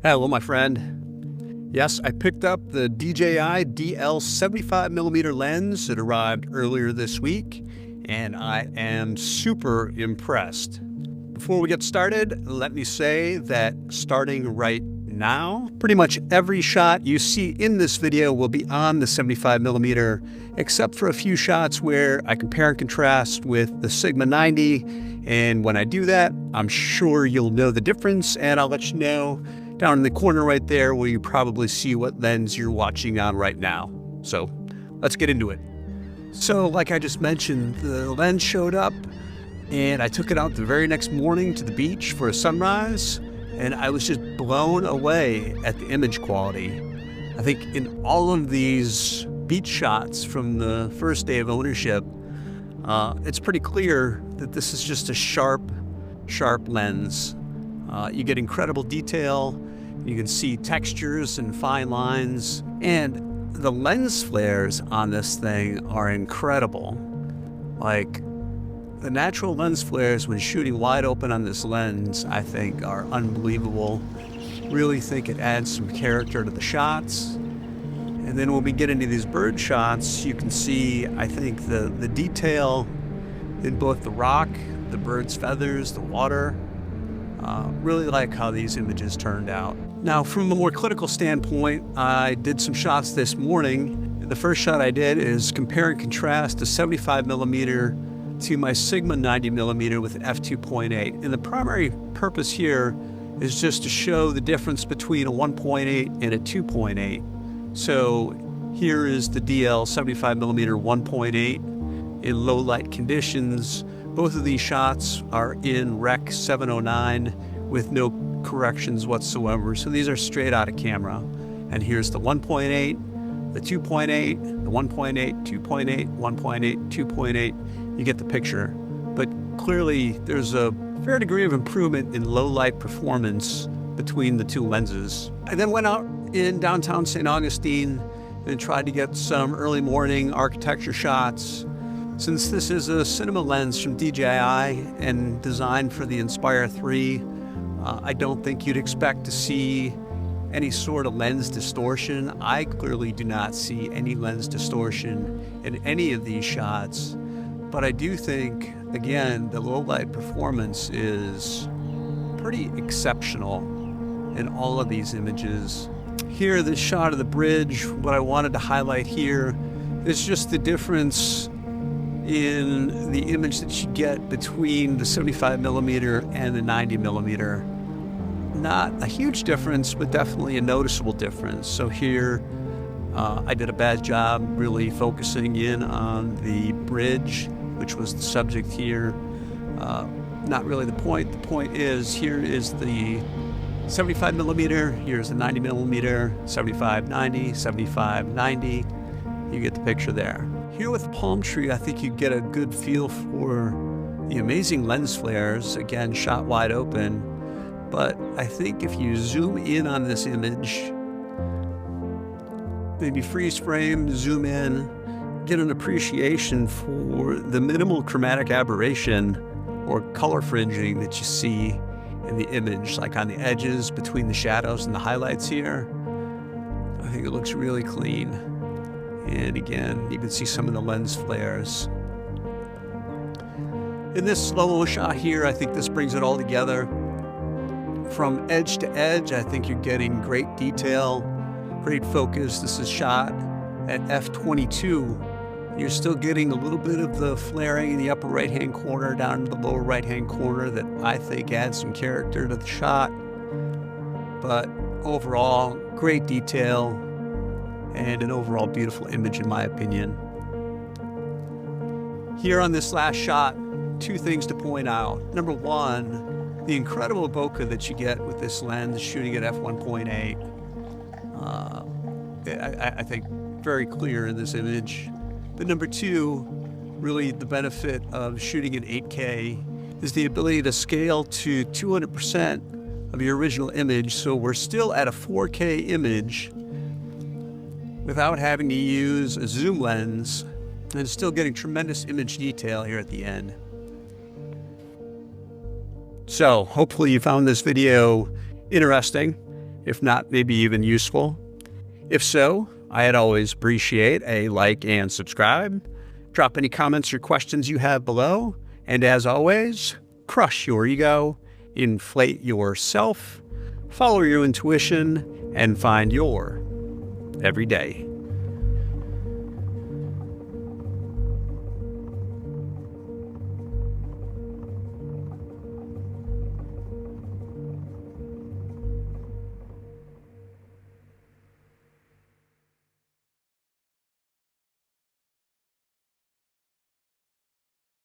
Hello, my friend. Yes, I picked up the DJI DL 75mm lens that arrived earlier this week, and I am super impressed. Before we get started, let me say that starting right now, pretty much every shot you see in this video will be on the 75mm, except for a few shots where I compare and contrast with the Sigma 90. And when I do that, I'm sure you'll know the difference, and I'll let you know down in the corner right there where you probably see what lens you're watching on right now. So let's get into it. So like I just mentioned, the lens showed up and I took it out the very next morning to the beach for a sunrise, and I was just blown away at the image quality. I think in all of these beach shots from the first day of ownership, it's pretty clear that this is just a sharp lens. You get incredible detail. You can see textures and fine lines, and the lens flares on this thing are incredible. Like, the natural lens flares when shooting wide open on this lens, I think, are unbelievable. Really think it adds some character to the shots. And then when we get into these bird shots, you can see, I think, the detail in both the rock, the bird's feathers, the water. Really like how these images turned out. Now, from a more clinical standpoint, I did some shots this morning. The first shot I did is compare and contrast the 75mm to my Sigma 90mm with f2.8. And the primary purpose here is just to show the difference between a 1.8 and a 2.8. So here is the DL 75mm 1.8 in low light conditions. Both of these shots are in Rec 709 with no corrections whatsoever. So these are straight out of camera. And here's the 1.8, the 2.8, the 1.8, 2.8, 1.8, 2.8. You get the picture. But clearly there's a fair degree of improvement in low light performance between the two lenses. I then went out in downtown St. Augustine and tried to get some early morning architecture shots. Since this is a cinema lens from DJI and designed for the Inspire 3, I don't think you'd expect to see any sort of lens distortion. I clearly do not see any lens distortion in any of these shots, but I do think, again, the low light performance is pretty exceptional in all of these images. Here, this shot of the bridge, what I wanted to highlight here is just the difference in the image that you get between the 75mm and the 90mm. Not a huge difference, but definitely a noticeable difference. So here, I did a bad job really focusing in on the bridge, which was the subject here. Not really the point. The point is, here is the 75mm, here's the 90mm, 75-90, 75-90. You get the picture there. Here with the palm tree, I think you get a good feel for the amazing lens flares, again, shot wide open. But I think if you zoom in on this image, maybe freeze frame, zoom in, get an appreciation for the minimal chromatic aberration or color fringing that you see in the image, like on the edges between the shadows and the highlights here. I think it looks really clean. And again, you can see some of the lens flares. In this slow-mo shot here, I think this brings it all together. From edge to edge, I think you're getting great detail, great focus. This is shot at f/22. You're still getting a little bit of the flaring in the upper right-hand corner down to the lower right-hand corner that I think adds some character to the shot. But overall, great detail and an overall beautiful image in my opinion. Here on this last shot, two things to point out. Number one, the incredible bokeh that you get with this lens shooting at f1.8. I think very clear in this image. But number two, really the benefit of shooting in 8K is the ability to scale to 200% of your original image. So we're still at a 4K image without having to use a zoom lens, and still getting tremendous image detail here at the end. So hopefully you found this video interesting, if not maybe even useful? If so, I'd always appreciate a like and subscribe. Drop any comments or questions you have below. And as always, crush your ego, inflate yourself, follow your intuition, and find your everyday.